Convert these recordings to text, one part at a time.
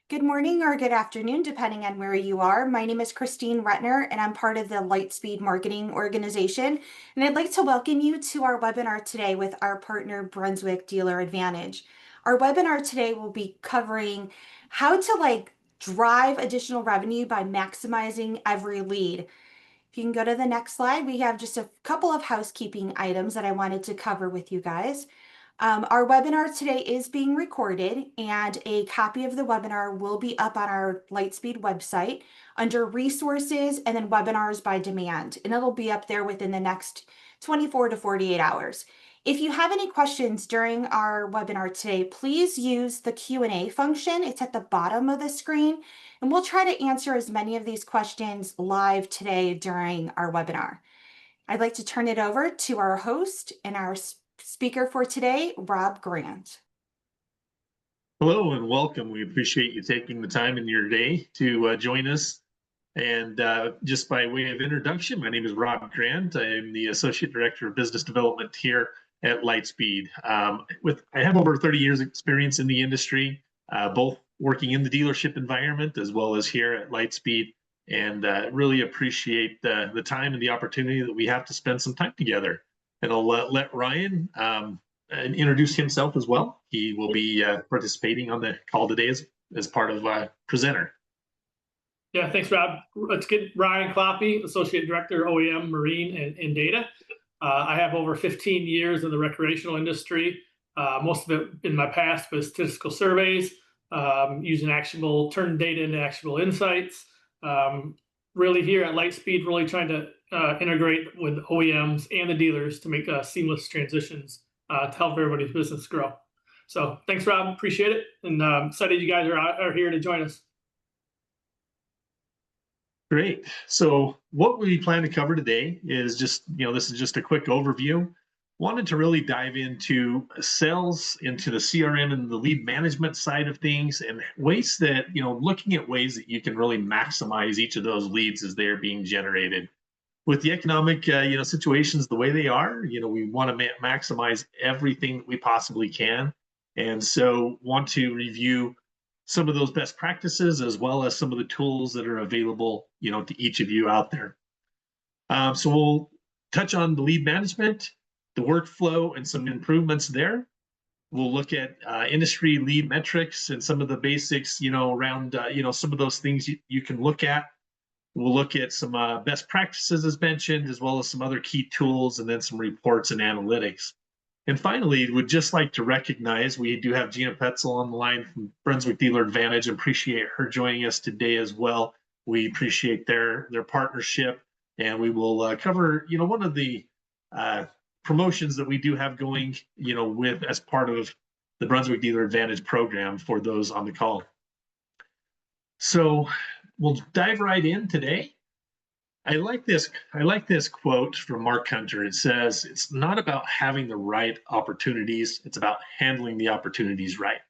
Good morning or good afternoon, depending on where you are. My name is Christine Retner, and I'm part of the Lightspeed Marketing Organization. And I'd like to welcome you to our webinar today with our partner, Brunswick Dealer Advantage. Our webinar today will be covering how to drive additional revenue by maximizing every lead. If you can go to the next slide, we have just a couple of housekeeping items that I wanted to cover with you guys. Our webinar today is being recorded, and a copy of the webinar will be up on our Lightspeed website under resources and then webinars by demand, and it'll be up there within the next 24 to 48 hours. If you have any questions during our webinar today, please use the Q&A function. It's at the bottom of the screen, and we'll try to answer as many of these questions live today during our webinar. I'd like to turn it over to our host and our speaker for today, Rob Grant. Hello and welcome. We appreciate you taking the time in your day to join us. And just by way of introduction, my name is Rob Grant. I am the Associate Director of Business Development here at Lightspeed. I have over 30 years experience in the industry, both working in the dealership environment as well as here at Lightspeed, and really appreciate the time and the opportunity that we have to spend some time together. And I'll let Ryan introduce himself as well. He will be participating on the call today as part of presenter. Yeah, thanks, Rob. Let's get Ryan Kloppe, Associate Director, OEM, Marine, and Data. I have over 15 years in the recreational industry. Most of it in my past was statistical surveys, using turn data into actionable insights. Really here at Lightspeed, really trying to integrate with OEMs and the dealers to make seamless transitions to help everybody's business grow. So thanks, Rob. Appreciate it. And excited you guys are here to join us. Great. So what we plan to cover today is just, this is just a quick overview. Wanted to really dive into sales, into the CRM and the lead management side of things, and ways that, looking at ways that you can really maximize each of those leads as they're being generated. With the economic, situations the way they are, we want to maximize everything that we possibly can. And so want to review some of those best practices as well as some of the tools that are available, to each of you out there. So we'll touch on the lead management, the workflow, and some improvements there. We'll look at industry lead metrics and some of the basics, around, some of those things you can look at. We'll look at some best practices as mentioned, as well as some other key tools, and then some reports and analytics. And finally, we'd just like to recognize we do have Gina Petzel on the line from Brunswick Dealer Advantage. Appreciate her joining us today as well. We appreciate their partnership, and we will cover, one of the promotions that we do have going, with as part of the Brunswick Dealer Advantage program for those on the call. So we'll dive right in today. I like this quote from Mark Hunter. It says, "It's not about having the right opportunities, it's about handling the opportunities right."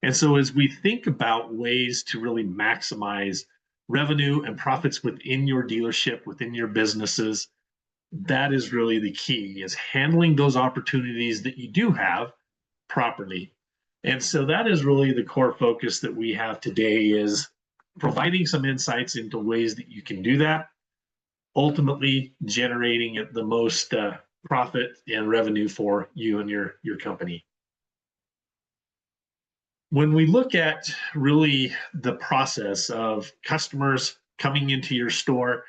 And so as we think about ways to really maximize revenue and profits within your dealership, within your businesses, that is really the key, is handling those opportunities that you do have properly. And so that is really the core focus that we have today, is providing some insights into ways that you can do that, ultimately generating the most profit and revenue for you and your company. When we look at really the process of customers coming into your store,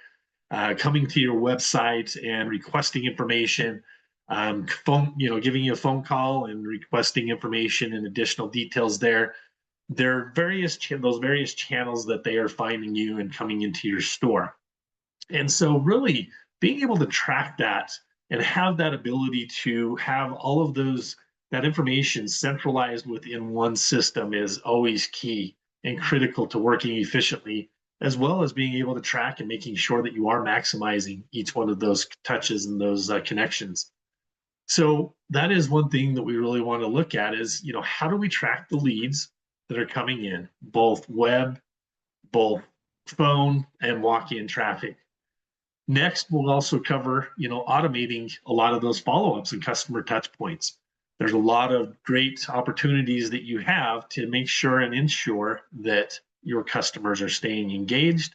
coming to your website and requesting information, giving you a phone call and requesting information and additional details there are those various channels that they are finding you and coming into your store. And so really being able to track that and have that ability to have all of that information centralized within one system is always key and critical to working efficiently, as well as being able to track and making sure that you are maximizing each one of those touches and those connections. So that is one thing that we really want to look at is, how do we track the leads that are coming in, both web, both phone, and walk-in traffic. Next, we'll also cover, automating a lot of those follow-ups and customer touch points. There's a lot of great opportunities that you have to make sure and ensure that your customers are staying engaged.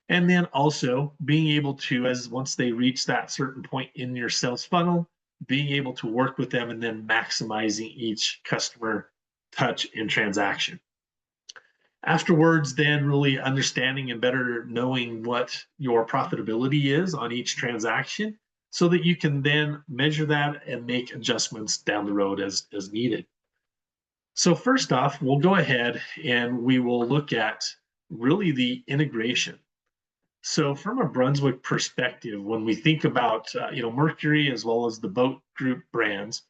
And then also being able to, as once they reach that certain point in your sales funnel, being able to work with them and then maximizing each customer touch and transaction. Afterwards, then really understanding and better knowing what your profitability is on each transaction so that you can then measure that and make adjustments down the road as needed. So first off, we'll go ahead and we will look at really the integration. So from a Brunswick perspective, when we think about Mercury as well as the boat group brands,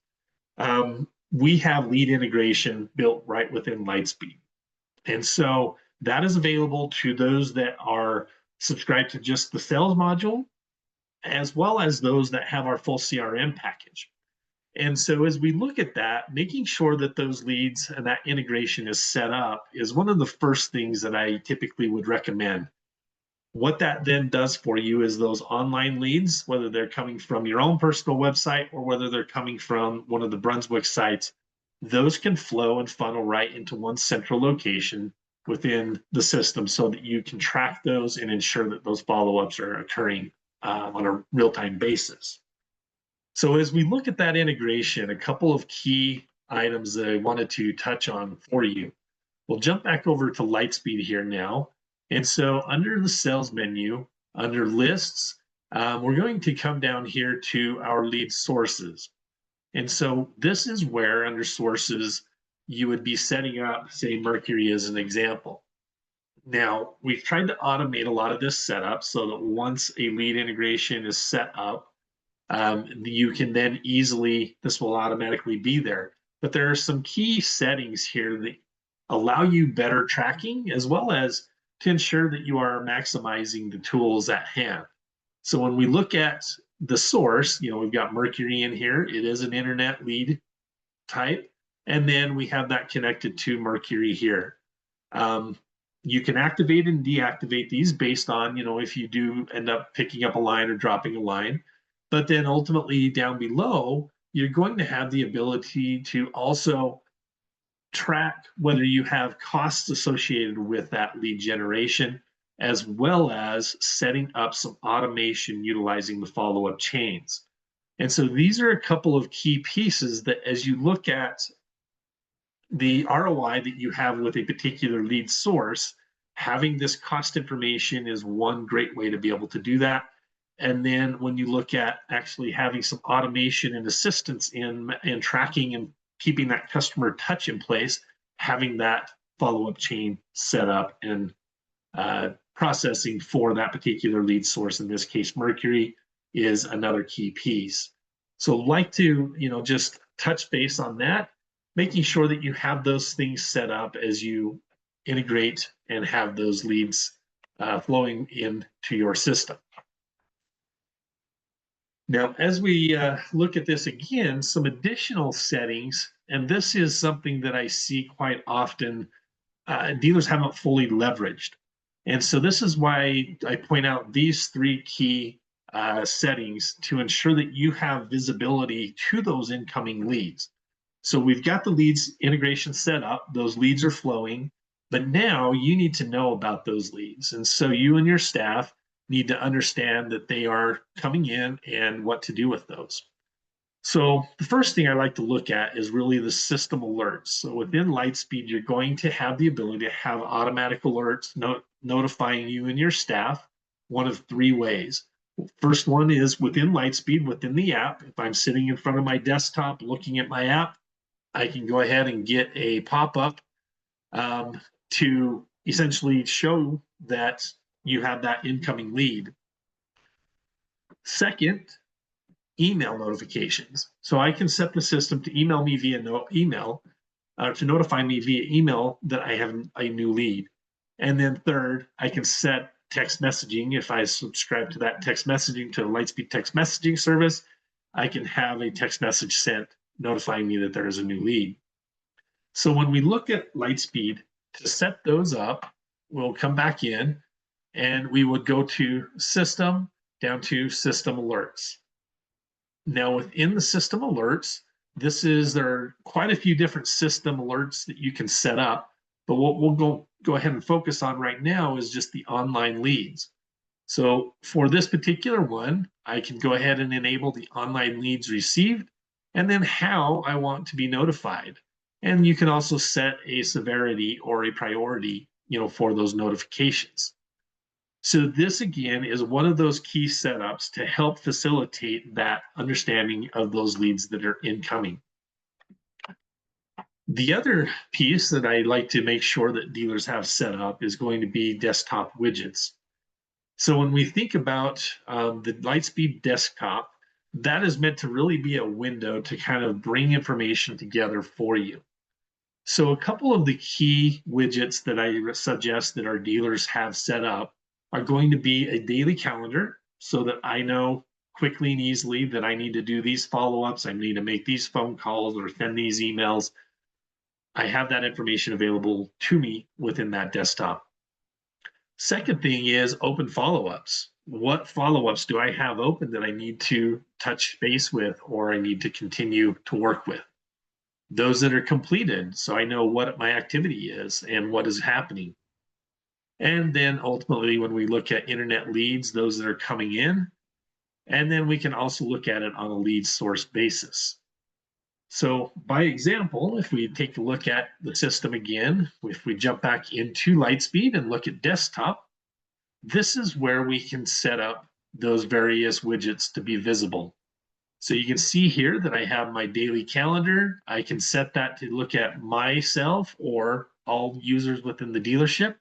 we have lead integration built right within Lightspeed. And so that is available to those that are subscribed to just the sales module, as well as those that have our full CRM package. And so as we look at that, making sure that those leads and that integration is set up is one of the first things that I typically would recommend. What that then does for you is those online leads, whether they're coming from your own personal website or whether they're coming from one of the Brunswick sites, those can flow and funnel right into one central location within the system so that you can track those and ensure that those follow-ups are occurring on a real-time basis. So as we look at that integration, a couple of key items that I wanted to touch on for you. We'll jump back over to Lightspeed here now. And so under the sales menu, under lists, we're going to come down here to our lead sources. And so this is where under sources, you would be setting up, say, Mercury as an example. Now, we've tried to automate a lot of this setup so that once a lead integration is set up, you can then easily, this will automatically be there. But there are some key settings here that allow you better tracking as well as to ensure that you are maximizing the tools at hand. So when we look at the source, we've got Mercury in here. It is an internet lead type. And then we have that connected to Mercury here. You can activate and deactivate these based on, if you do end up picking up a line or dropping a line. But then ultimately down below, you're going to have the ability to also track whether you have costs associated with that lead generation, as well as setting up some automation utilizing the follow-up chains. And so these are a couple of key pieces that as you look at the ROI that you have with a particular lead source, having this cost information is one great way to be able to do that. And then when you look at actually having some automation and assistance in tracking and keeping that customer touch in place, having that follow-up chain set up and processing for that particular lead source, in this case, Mercury, is another key piece. So like to, just touch base on that, making sure that you have those things set up as you integrate and have those leads flowing into your system. Now, as we look at this again, some additional settings, and this is something that I see quite often, dealers haven't fully leveraged. And so this is why I point out these three key settings to ensure that you have visibility to those incoming leads. So we've got the leads integration set up, those leads are flowing, but now you need to know about those leads. And so you and your staff need to understand that they are coming in and what to do with those. So the first thing I like to look at is really the system alerts. So within Lightspeed, you're going to have the ability to have automatic alerts notifying you and your staff one of three ways. First one is within Lightspeed, within the app. If I'm sitting in front of my desktop looking at my app, I can go ahead and get a pop-up to essentially show that you have that incoming lead. Second, email notifications. So I can set the system to email me via email, to notify me via email that I have a new lead. And then third, I can set text messaging. If I subscribe to that text messaging, to the Lightspeed text messaging service, I can have a text message sent notifying me that there is a new lead. So when we look at Lightspeed, to set those up, we'll come back in and we would go to System, down to System Alerts. Now within the System Alerts, there are quite a few different system alerts that you can set up, but what we'll go ahead and focus on right now is just the online leads. So for this particular one, I can go ahead and enable the online leads received, and then how I want to be notified. And you can also set a severity or a priority, for those notifications. So this again is one of those key setups to help facilitate that understanding of those leads that are incoming. The other piece that I like to make sure that dealers have set up is going to be desktop widgets. So when we think about the Lightspeed desktop, that is meant to really be a window to kind of bring information together for you. So a couple of the key widgets that I suggest that our dealers have set up are going to be a daily calendar, so that I know quickly and easily that I need to do these follow-ups, I need to make these phone calls or send these emails. I have that information available to me within that desktop. Second thing is open follow-ups. What follow-ups do I have open that I need to touch base with or I need to continue to work with? Those that are completed, so I know what my activity is and what is happening. And then ultimately, when we look at internet leads, those that are coming in, and then we can also look at it on a lead source basis. So by example, if we take a look at the system again, if we jump back into Lightspeed and look at desktop, this is where we can set up those various widgets to be visible. So you can see here that I have my daily calendar. I can set that to look at myself or all users within the dealership.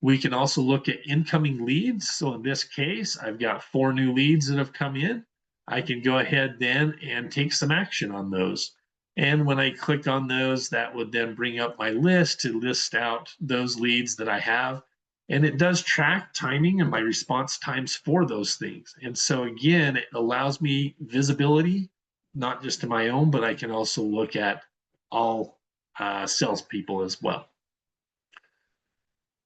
We can also look at incoming leads. So in this case, I've got 4 new leads that have come in. I can go ahead then and take some action on those. And when I click on those, that would then bring up my list to list out those leads that I have. And it does track timing and my response times for those things. And so again, it allows me visibility, not just to my own, but I can also look at all salespeople as well.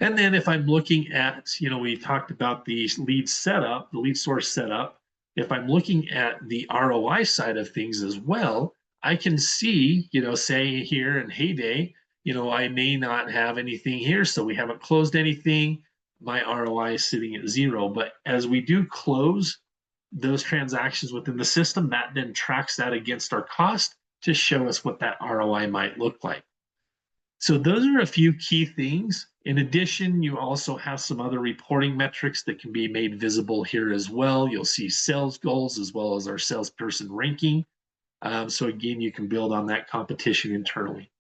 And then if I'm looking at, we talked about the lead setup, the lead source setup. If I'm looking at the ROI side of things as well, I can see, say here in Heyday, I may not have anything here, so we haven't closed anything. My ROI is sitting at 0. But as we do close those transactions within the system, that then tracks that against our cost to show us what that ROI might look like. So those are a few key things. In addition, you also have some other reporting metrics that can be made visible here as well. You'll see sales goals as well as our salesperson ranking. So again, you can build on that competition internally.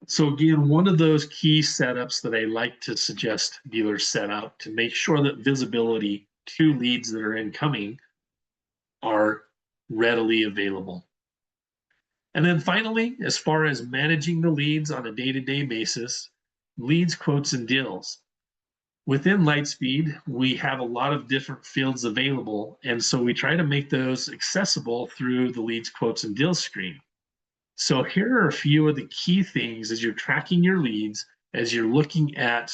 So again, one of those key setups that I like to suggest dealers set up to make sure that visibility to leads that are incoming are readily available. And then finally, as far as managing the leads on a day-to-day basis, leads, quotes, and deals. Within Lightspeed, we have a lot of different fields available, and so we try to make those accessible through the leads, quotes, and deals screen. So here are a few of the key things as you're tracking your leads, as you're looking at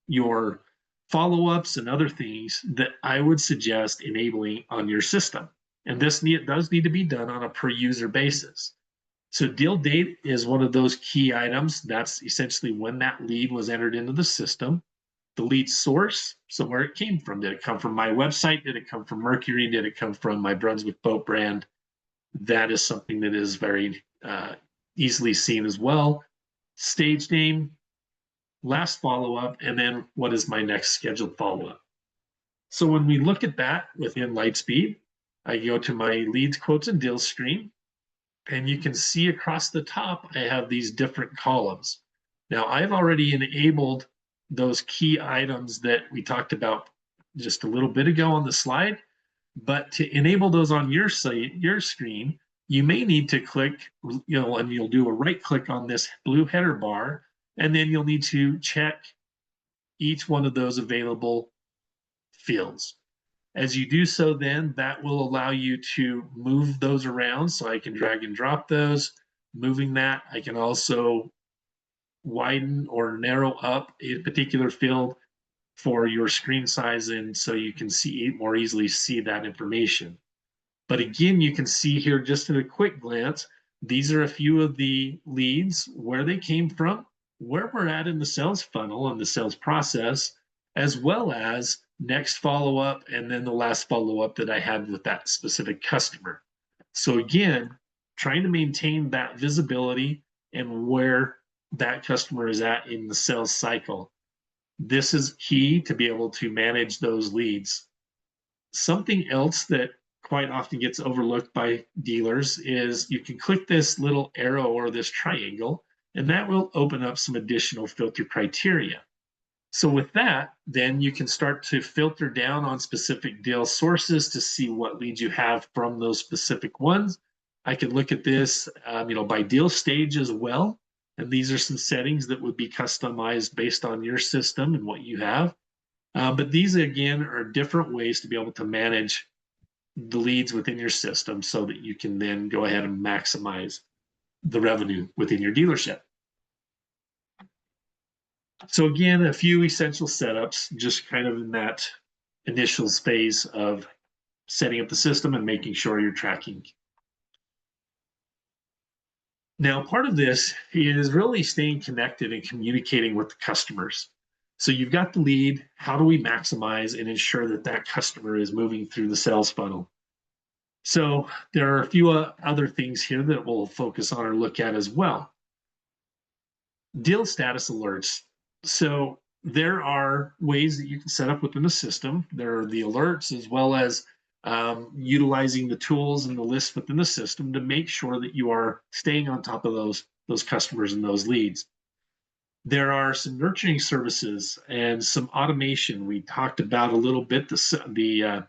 your follow-ups and other things that I would suggest enabling on your system. And this does need to be done on a per-user basis. So deal date is one of those key items. That's essentially when that lead was entered into the system. The lead source, so where it came from. Did it come from my website? Did it come from Mercury? Did it come from my Brunswick boat brand? That is something that is very easily seen as well. Stage name, last follow-up, and then what is my next scheduled follow-up. So when we look at that within Lightspeed, I go to my leads, quotes, and deals screen. And you can see across the top, I have these different columns. Now, I've already enabled those key items that we talked about just a little bit ago on the slide. But to enable those on your site, your screen, you may need to click, and you'll do a right click on this blue header bar, and then you'll need to check each one of those available fields. As you do so, then that will allow you to move those around. So I can drag and drop those. Moving that, I can also widen or narrow up a particular field for your screen size, and so you can see more easily see that information. But again, you can see here just at a quick glance, these are a few of the leads, where they came from, where we're at in the sales funnel and the sales process, as well as next follow-up and then the last follow-up that I had with that specific customer. So again, trying to maintain that visibility and where that customer is at in the sales cycle. This is key to be able to manage those leads. Something else that quite often gets overlooked by dealers is you can click this little arrow or this triangle, and that will open up some additional filter criteria. So with that, then you can start to filter down on specific deal sources to see what leads you have from those specific ones. I can look at this, by deal stage as well. And these are some settings that would be customized based on your system and what you have. But these, again, are different ways to be able to manage the leads within your system so that you can then go ahead and maximize the revenue within your dealership. So again, a few essential setups, just kind of in that initial phase of setting up the system and making sure you're tracking. Now, part of this is really staying connected and communicating with the customers. So you've got the lead. How do we maximize and ensure that that customer is moving through the sales funnel? So there are a few other things here that we'll focus on or look at as well. Deal status alerts. So there are ways that you can set up within the system. There are the alerts, as well as utilizing the tools and the list within the system to make sure that you are staying on top of those customers and those leads. There are some nurturing services and some automation. We talked about a little bit the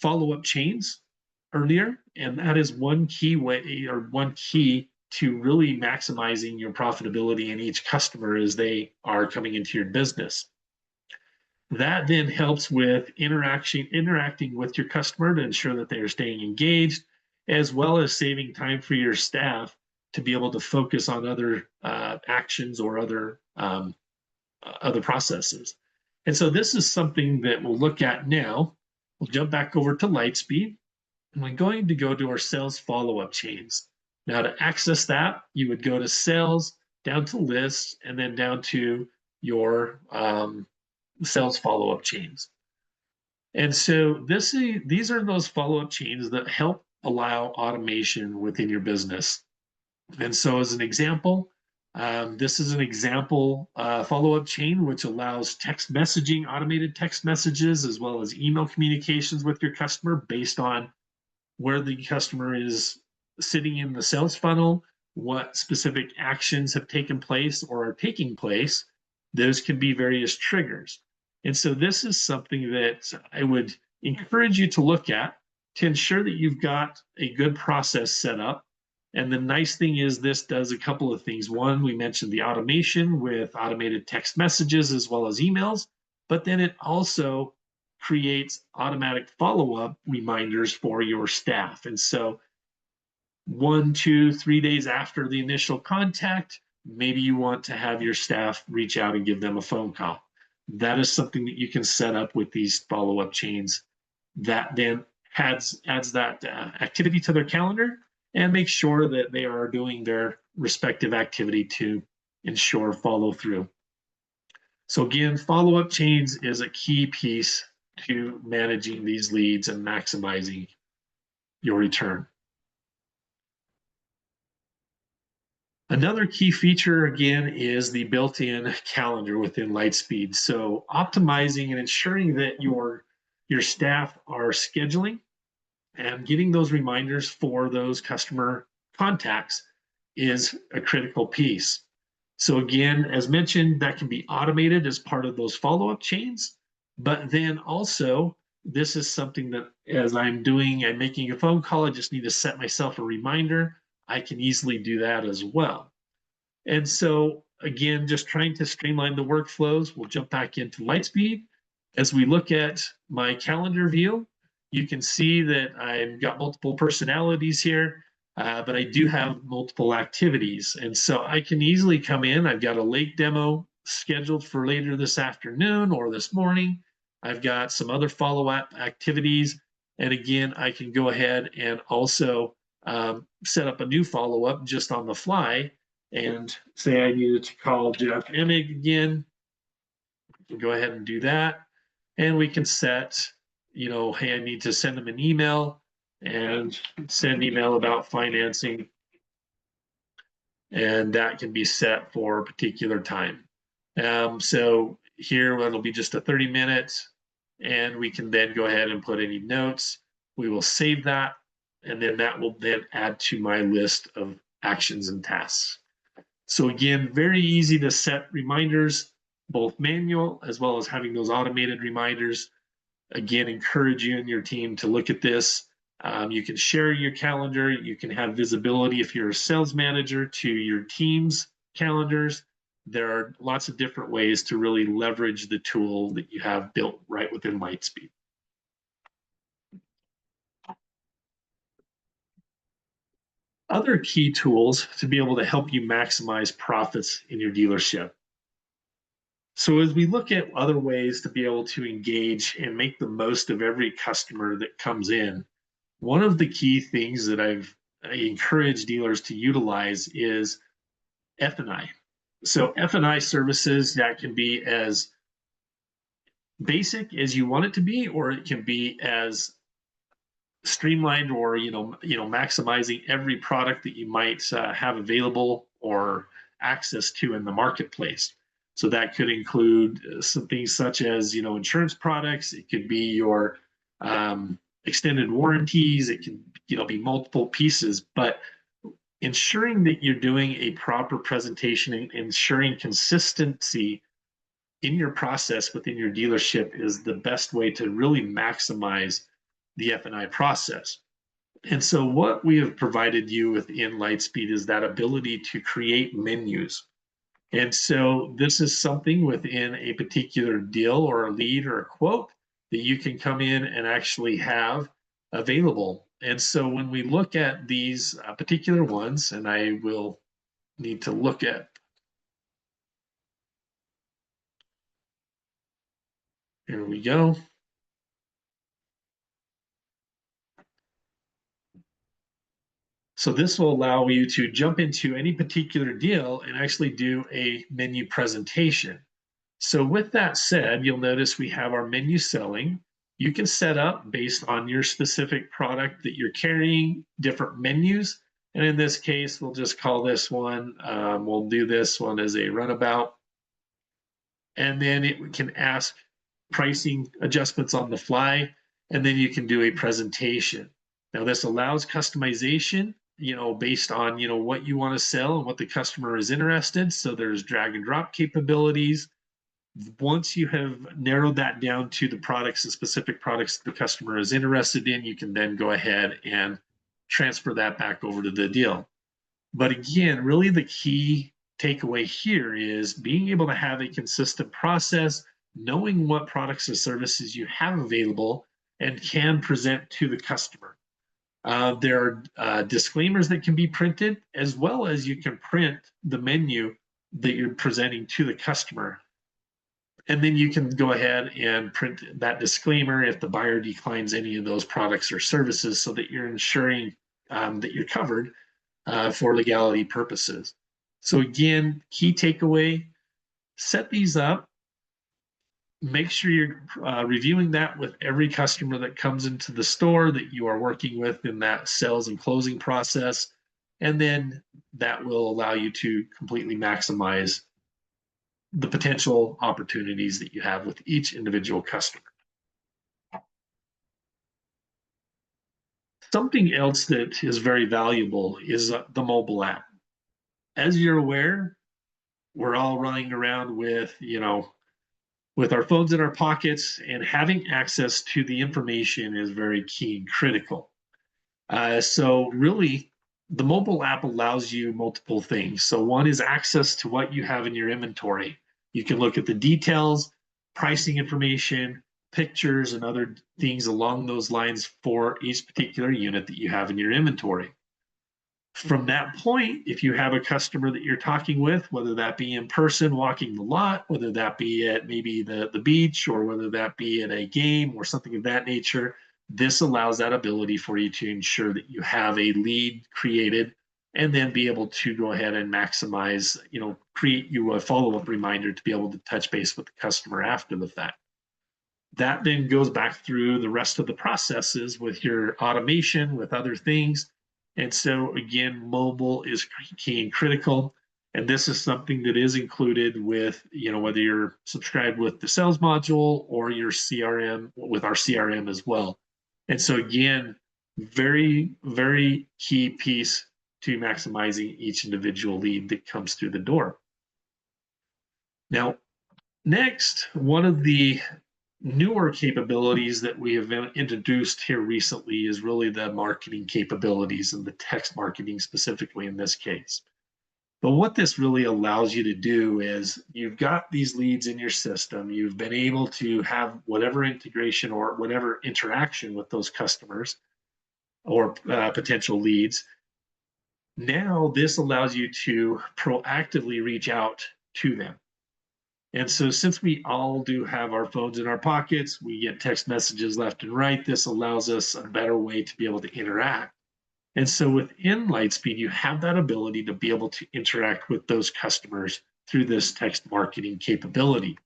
follow-up chains earlier, and that is one key way or one key to really maximizing your profitability in each customer as they are coming into your business. That then helps with interacting with your customer to ensure that they are staying engaged, as well as saving time for your staff to be able to focus on other actions or other processes. And so this is something that we'll look at now. We'll jump back over to Lightspeed, and we're going to go to our sales follow-up chains. Now, to access that, you would go to sales, down to lists, and then down to your sales follow-up chains. And so these are those follow-up chains that help allow automation within your business. And so as an example, this is an example follow-up chain, which allows text messaging, automated text messages, as well as email communications with your customer based on where the customer is sitting in the sales funnel, what specific actions have taken place or are taking place. Those can be various triggers. And so this is something that I would encourage you to look at to ensure that you've got a good process set up. And the nice thing is this does a couple of things. One, we mentioned the automation with automated text messages as well as emails, but then it also creates automatic follow-up reminders for your staff. And so 1, 2, 3 days after the initial contact, maybe you want to have your staff reach out and give them a phone call. That is something that you can set up with these follow-up chains that then adds that activity to their calendar and make sure that they are doing their respective activity to ensure follow through. So again, follow-up chains is a key piece to managing these leads and maximizing your return. Another key feature, again, is the built-in calendar within Lightspeed. So optimizing and ensuring that your staff are scheduling and getting those reminders for those customer contacts is a critical piece. So again, as mentioned, that can be automated as part of those follow-up chains. But then also, this is something that as I'm making a phone call, I just need to set myself a reminder. I can easily do that as well. And so again, just trying to streamline the workflows. We'll jump back into Lightspeed. As we look at my calendar view, you can see that I've got multiple personalities here, but I do have multiple activities. And so I can easily come in. I've got a lake demo scheduled for later this afternoon or this morning. I've got some other follow-up activities. And again, I can go ahead and also set up a new follow-up just on the fly and say I needed to call Jeff Emig again. We can go ahead and do that. And we can set, hey, I need to send them an email and send email about financing. And that can be set for a particular time. So here it'll be just a 30 minutes, and we can then go ahead and put any notes. We will save that, and then that will then add to my list of actions and tasks. So again, very easy to set reminders, both manual as well as having those automated reminders. Again, encourage you and your team to look at this. You can share your calendar. You can have visibility if you're a sales manager to your team's calendars. There are lots of different ways to really leverage the tool that you have built right within Lightspeed. Other key tools to be able to help you maximize profits in your dealership. So as we look at other ways to be able to engage and make the most of every customer that comes in, one of the key things that I encourage dealers to utilize is F&I. So F&I services that can be as basic as you want it to be, or it can be as streamlined, or maximizing every product that you might have available or access to in the marketplace. So that could include some things such as insurance products. It could be your extended warranties. It can be multiple pieces, but ensuring that you're doing a proper presentation and ensuring consistency in your process within your dealership is the best way to really maximize the F&I process. And so what we have provided you within Lightspeed is that ability to create menus. And so this is something within a particular deal or a lead or a quote that you can come in and actually have available. And so when we look at these particular ones, and I will need to look at, here we go. So this will allow you to jump into any particular deal and actually do a menu presentation. So with that said, you'll notice we have our menu selling. You can set up based on your specific product that you're carrying different menus. And in this case, we'll just call this one, we'll do this one as a runabout. And then it can ask pricing adjustments on the fly, and then you can do a presentation. Now this allows customization, based on, what you want to sell and what the customer is interested. So there's drag and drop capabilities. Once you have narrowed that down to the products and specific products the customer is interested in, you can then go ahead and transfer that back over to the deal. But again, really the key takeaway here is being able to have a consistent process, knowing what products and services you have available and can present to the customer. There are disclaimers that can be printed, as well as you can print the menu that you're presenting to the customer. And then you can go ahead and print that disclaimer if the buyer declines any of those products or services, so that you're ensuring that you're covered for legality purposes. So again, key takeaway, set these up. Make sure you're reviewing that with every customer that comes into the store that you are working with in that sales and closing process. And then that will allow you to completely maximize the potential opportunities that you have with each individual customer. Something else that is very valuable is the mobile app. As you're aware, we're all running around with, with our phones in our pockets, and having access to the information is very key and critical. So really, the mobile app allows you multiple things. So one is access to what you have in your inventory. You can look at the details, pricing information, pictures, and other things along those lines for each particular unit that you have in your inventory. From that point, if you have a customer that you're talking with, whether that be in person walking the lot, whether that be at maybe the beach, or whether that be at a game or something of that nature, This allows that ability for you to ensure that you have a lead created and then be able to go ahead and maximize, create you a follow-up reminder to be able to touch base with the customer after the fact. That then goes back through the rest of the processes with your automation, with other things. And so again, mobile is key and critical. And this is something that is included with, whether you're subscribed with the sales module or your CRM, with our CRM as well. And so again, very, very key piece to maximizing each individual lead that comes through the door. Now, next, one of the newer capabilities that we have introduced here recently is really the marketing capabilities and the text marketing specifically in this case. But what this really allows you to do is you've got these leads in your system, you've been able to have whatever integration or whatever interaction with those customers or potential leads. Now this allows you to proactively reach out to them. And so since we all do have our phones in our pockets, we get text messages left and right, this allows us a better way to be able to interact. And so within Lightspeed, you have that ability to be able to interact with those customers through this text marketing capability.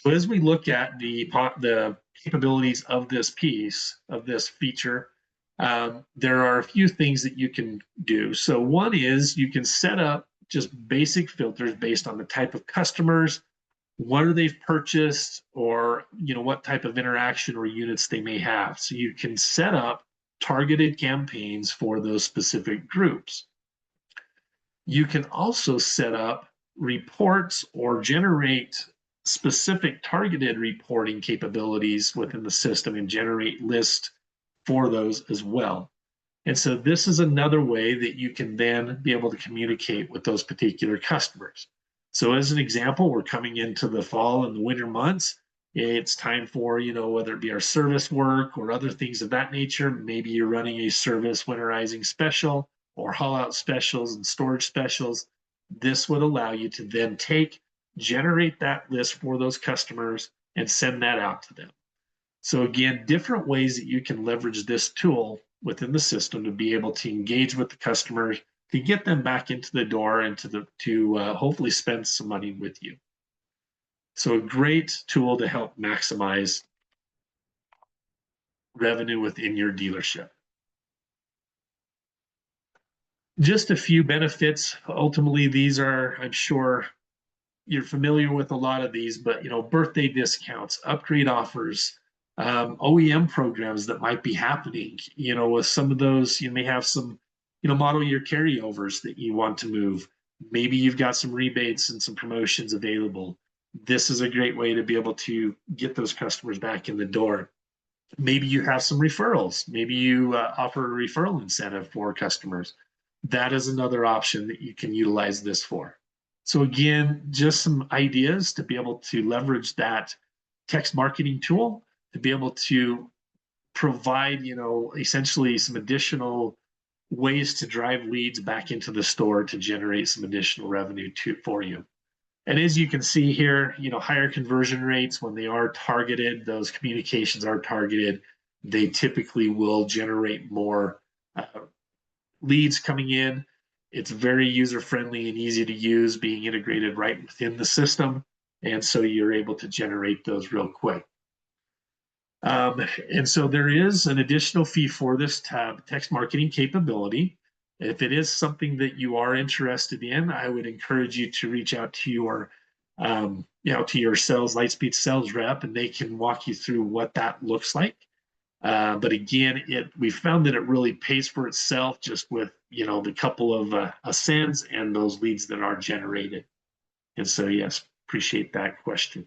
So as we look at the capabilities of this piece, of this feature, there are a few things that you can do. So one is you can set up just basic filters based on the type of customers, what they've purchased, or what type of interaction or units they may have. So you can set up targeted campaigns for those specific groups. You can also set up reports or generate specific targeted reporting capabilities within the system and generate lists for those as well. And so this is another way that you can then be able to communicate with those particular customers. So as an example, we're coming into the fall and the winter months. It's time for, whether it be our service work or other things of that nature. Maybe you're running a service winterizing special or haul out specials and storage specials. This would allow you to then generate that list for those customers and send that out to them. So again, different ways that you can leverage this tool within the system to be able to engage with the customer, to get them back into the door and to hopefully spend some money with you. So a great tool to help maximize revenue within your dealership. Just a few benefits. Ultimately, these are, I'm sure you're familiar with a lot of these, but birthday discounts, upgrade offers, OEM programs that might be happening. With some of those, you may have some, model year carryovers that you want to move. Maybe you've got some rebates and some promotions available. This is a great way to be able to get those customers back in the door. Maybe you have some referrals. Maybe you offer a referral incentive for customers. That is another option that you can utilize this for. So again, just some ideas to be able to leverage that text marketing tool to be able to provide, essentially some additional ways to drive leads back into the store to generate some additional revenue for you. And as you can see here, higher conversion rates when they are targeted, those communications are targeted, they typically will generate more leads coming in. It's very user-friendly and easy to use, being integrated right within the system. And so you're able to generate those real quick. And so there is an additional fee for this text marketing capability. If it is something that you are interested in, I would encourage you to reach out to your, to your Lightspeed sales rep, and they can walk you through what that looks like. But again, we found that it really pays for itself just with, the couple of cents and those leads that are generated. And so, yes, appreciate that question.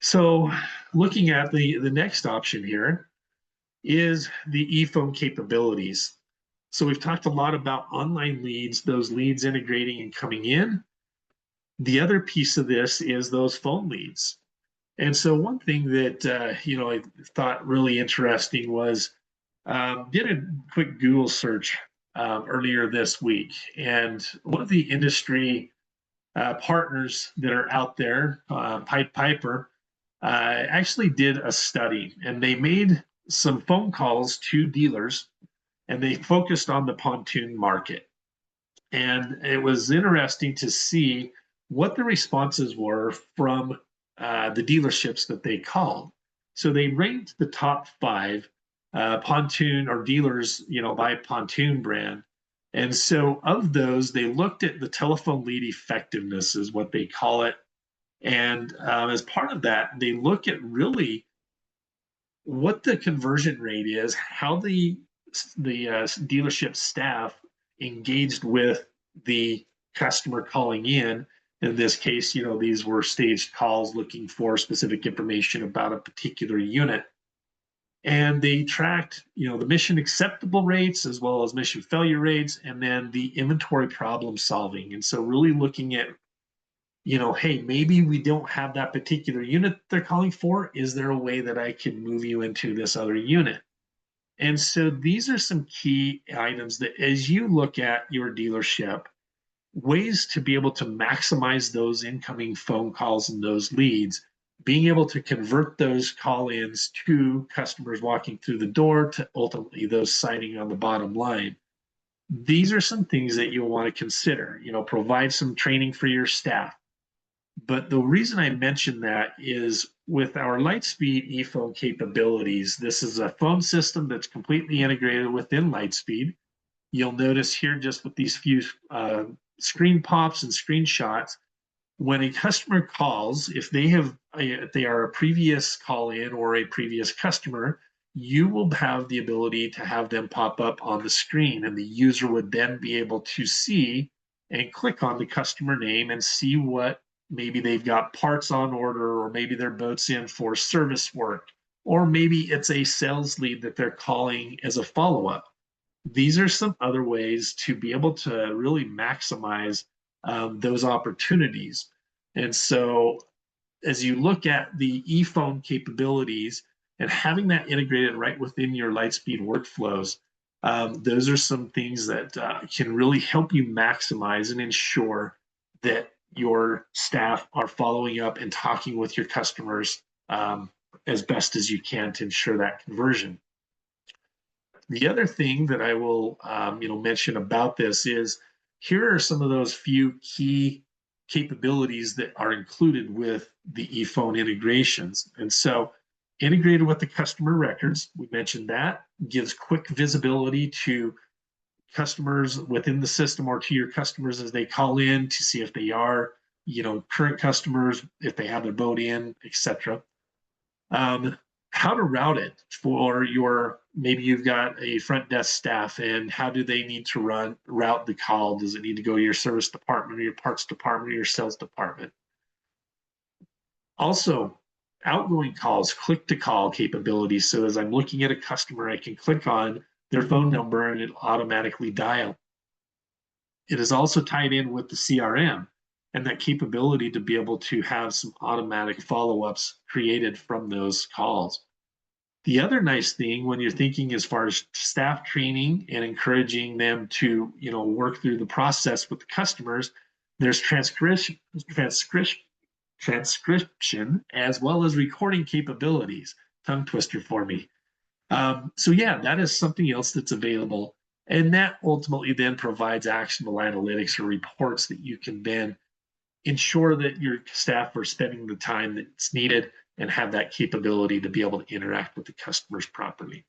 So looking at the next option here is the ePhone capabilities. So we've talked a lot about online leads, those leads integrating and coming in. The other piece of this is those phone leads. And so one thing that, I thought really interesting was, did a quick Google search earlier this week. And one of the industry partners that are out there, Piper, actually did a study, and they made some phone calls to dealers, and they focused on the pontoon market. And it was interesting to see what the responses were from the dealerships that they called. So they ranked the top 5 pontoon or dealers, by pontoon brand. And so of those, they looked at the telephone lead effectiveness, is what they call it. And as part of that, they look at really what the conversion rate is, how the dealership staff engaged with the customer calling in. In this case, these were staged calls looking for specific information about a particular unit. And they tracked, the mission acceptable rates as well as mission failure rates, and then the inventory problem solving. And so really looking at, hey, maybe we don't have that particular unit they're calling for. Is there a way that I can move you into this other unit? And so these are some key items that as you look at your dealership, ways to be able to maximize those incoming phone calls and those leads, being able to convert those call-ins to customers walking through the door to ultimately those signing on the bottom line. These are some things that you'll want to consider, provide some training for your staff. But the reason I mention that is with our Lightspeed ePhone capabilities, this is a phone system that's completely integrated within Lightspeed. You'll notice here just with these few screen pops and screenshots, when a customer calls, if they are a previous call in or a previous customer, you will have the ability to have them pop up on the screen, and the user would then be able to see and click on the customer name and see what maybe they've got parts on order, or maybe their boat's in for service work, or maybe it's a sales lead that they're calling as a follow-up. These are some other ways to be able to really maximize those opportunities. And so as you look at the ePhone capabilities and having that integrated right within your Lightspeed workflows, those are some things that can really help you maximize and ensure that your staff are following up and talking with your customers as best as you can to ensure that conversion. The other thing that I will mention about this is here are some of those few key capabilities that are included with the ePhone integrations. And so integrated with the customer records, we mentioned that, gives quick visibility to customers within the system or to your customers as they call in to see if they are, current customers, if they have their boat in, etc. How to route it for maybe you've got a front desk staff, and how do they need to route the call? Does it need to go to your service department or your parts department or your sales department? Also, outgoing calls, click to call capabilities. So as I'm looking at a customer, I can click on their phone number and it'll automatically dial. It is also tied in with the CRM and that capability to be able to have some automatic follow-ups created from those calls. The other nice thing when you're thinking as far as staff training and encouraging them to, work through the process with the customers, there's transcription as well as recording capabilities. Tongue twister for me. So yeah, that is something else that's available. And that ultimately then provides actionable analytics or reports that you can then ensure that your staff are spending the time that's needed and have that capability to be able to interact with the customers properly.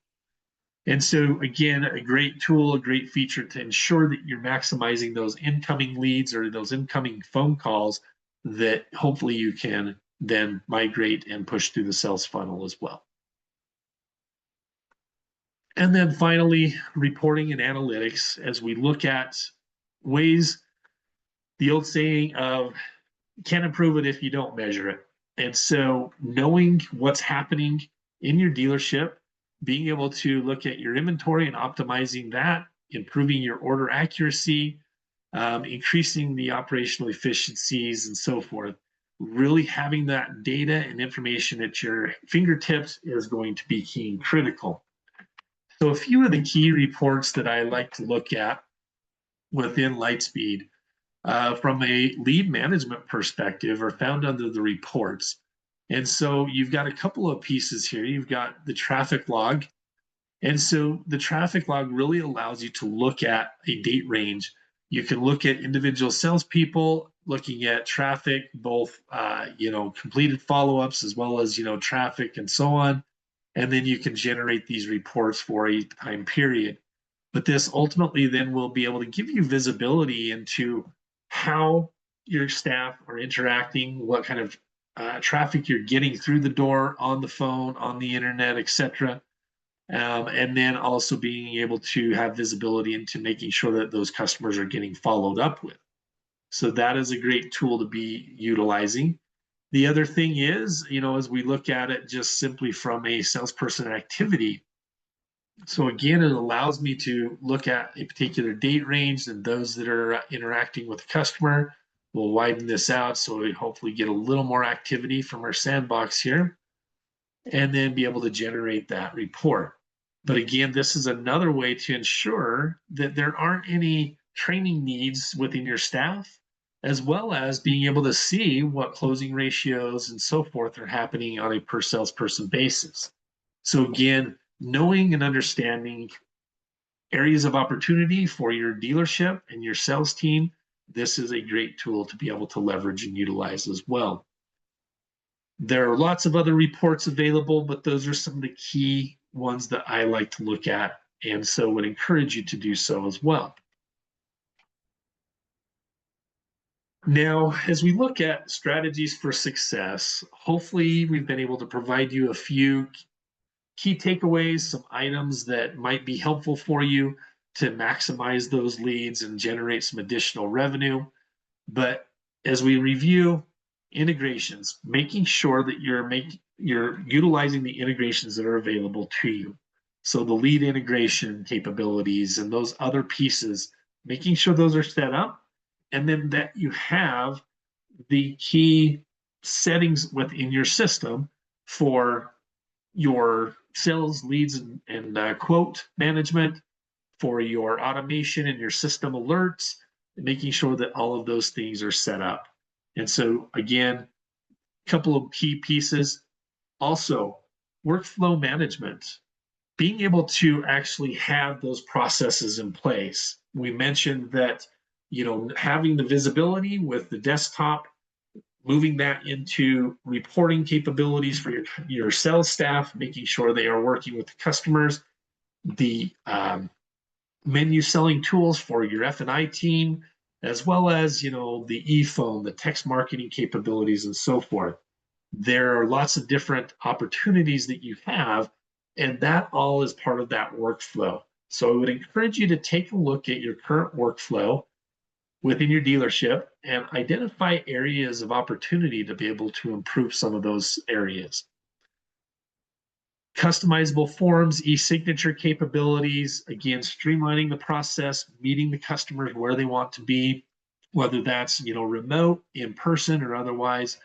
And so again, a great tool, a great feature to ensure that you're maximizing those incoming leads or those incoming phone calls that hopefully you can then migrate and push through the sales funnel as well. And then finally, reporting and analytics, as we look at ways, the old saying of can't improve it if you don't measure it. And so knowing what's happening in your dealership, being able to look at your inventory and optimizing that, improving your order accuracy, increasing the operational efficiencies and so forth, really having that data and information at your fingertips is going to be key and critical. So a few of the key reports that I like to look at within Lightspeed from a lead management perspective are found under the reports. And so you've got a couple of pieces here. You've got the traffic log. And so the traffic log really allows you to look at a date range. You can look at individual salespeople, looking at traffic, both completed follow-ups as well as traffic and so on. And then you can generate these reports for a time period. But this ultimately then will be able to give you visibility into how your staff are interacting, what kind of traffic you're getting through the door, on the phone, on the internet, etc. And then also being able to have visibility into making sure that those customers are getting followed up with. So that is a great tool to be utilizing. The other thing is, as we look at it just simply from a salesperson activity, so again, it allows me to look at a particular date range and those that are interacting with the customer. We'll widen this out so we hopefully get a little more activity from our sandbox here, and then be able to generate that report. But again, this is another way to ensure that there aren't any training needs within your staff, as well as being able to see what closing ratios and so forth are happening on a per salesperson basis. So again, knowing and understanding areas of opportunity for your dealership and your sales team, this is a great tool to be able to leverage and utilize as well. There are lots of other reports available, but those are some of the key ones that I like to look at, and so would encourage you to do so as well. Now, as we look at strategies for success, hopefully we've been able to provide you a few key takeaways, some items that might be helpful for you to maximize those leads and generate some additional revenue. But as we review integrations, making sure that you're utilizing the integrations that are available to you. So the lead integration capabilities and those other pieces, making sure those are set up, and then that you have the key settings within your system for your sales leads and quote management, for your automation and your system alerts, making sure that all of those things are set up. And so again, a couple of key pieces. Also, workflow management, being able to actually have those processes in place. We mentioned that, having the visibility with the desktop, moving that into reporting capabilities for your sales staff, making sure they are working with the customers, the menu selling tools for your F&I team, as well as, the e-phone, the text marketing capabilities, and so forth. There are lots of different opportunities that you have, and that all is part of that workflow. So I would encourage you to take a look at your current workflow within your dealership and identify areas of opportunity to be able to improve some of those areas. Customizable forms, e-signature capabilities, again, streamlining the process, meeting the customers where they want to be, whether that's, remote, in person, or otherwise,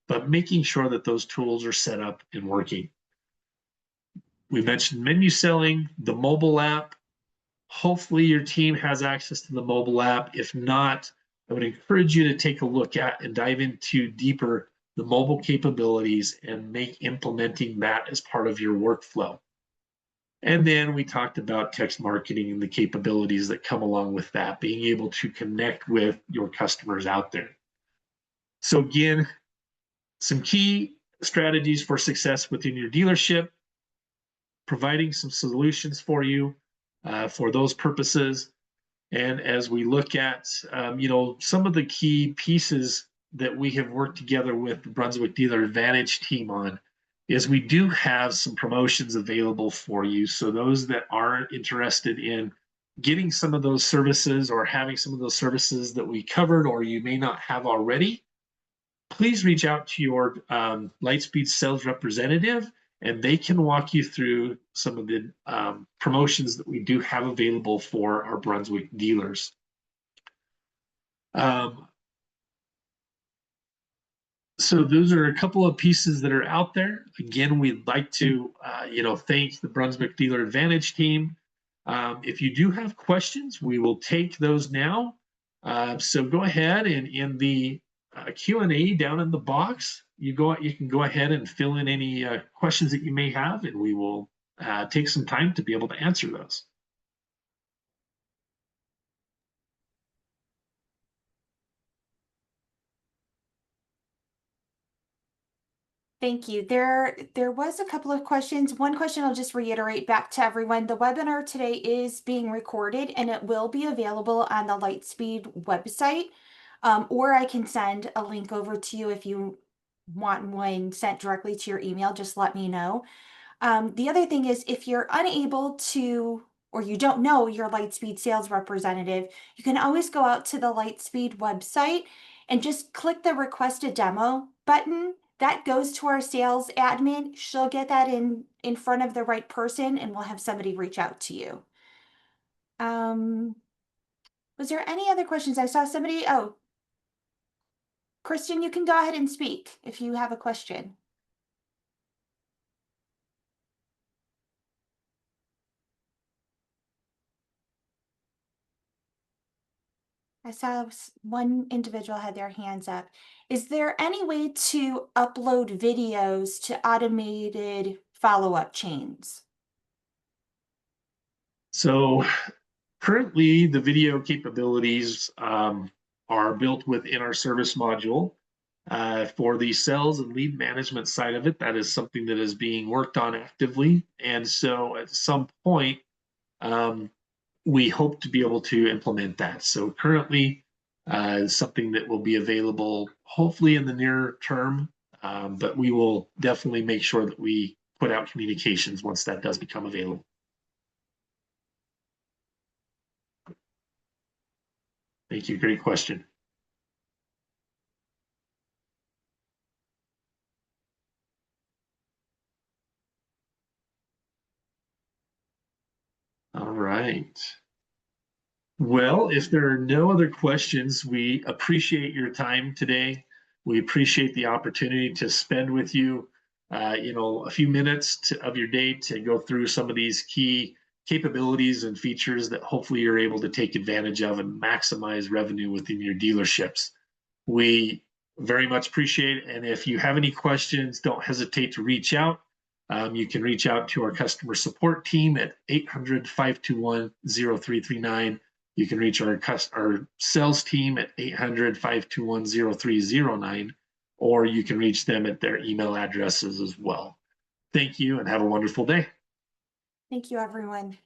but making sure that those tools are set up and working. We mentioned menu selling, the mobile app. Hopefully your team has access to the mobile app. If not, I would encourage you to take a look at and dive into deeper the mobile capabilities and make implementing that as part of your workflow. And then we talked about text marketing and the capabilities that come along with that, being able to connect with your customers out there. So again, some key strategies for success within your dealership, providing some solutions for you for those purposes. And as we look at, some of the key pieces that we have worked together with the Brunswick Dealer Advantage team on, is we do have some promotions available for you. So those that are interested in getting some of those services or having some of those services that we covered, or you may not have already, please reach out to your Lightspeed sales representative, and they can walk you through some of the promotions that we do have available for our Brunswick dealers. So those are a couple of pieces that are out there. Again, we'd like to, thank the Brunswick Dealer Advantage team. If you do have questions, we will take those now. So go ahead and in the Q&A down in the box. You can go ahead and fill in any questions that you may have, and we will take some time to be able to answer those. Thank you. There was a couple of questions. One question I'll just reiterate back to everyone. The webinar today is being recorded and it will be available on the Lightspeed website. Or I can send a link over to you if you want one sent directly to your email, just let me know. The other thing is if you're unable to, or you don't know your Lightspeed sales representative, you can always go out to the Lightspeed website and just click the request a demo button. That goes to our sales admin. She'll get that in front of the right person and we'll have somebody reach out to you. Was there any other questions? I saw somebody, oh, Kristen, you can go ahead and speak if you have a question. I saw one individual had their hands up. Is there any way to upload videos to automated follow-up chains? So currently the video capabilities are built within our service module. For the sales and lead management side of it, that is something that is being worked on actively. And so at some point, we hope to be able to implement that. So currently, something that will be available hopefully in the near term, but we will definitely make sure that we put out communications once that does become available. Thank you. Great question. All right. Well, if there are no other questions, we appreciate your time today. We appreciate the opportunity to spend with you, a few minutes of your day to go through some of these key capabilities and features that hopefully you're able to take advantage of and maximize revenue within your dealerships. We very much appreciate it. And if you have any questions, don't hesitate to reach out. You can reach out to our customer support team at 800-521-0339. You can reach our sales team at 800-521-0309, or you can reach them at their email addresses as well. Thank you and have a wonderful day. Thank you, everyone.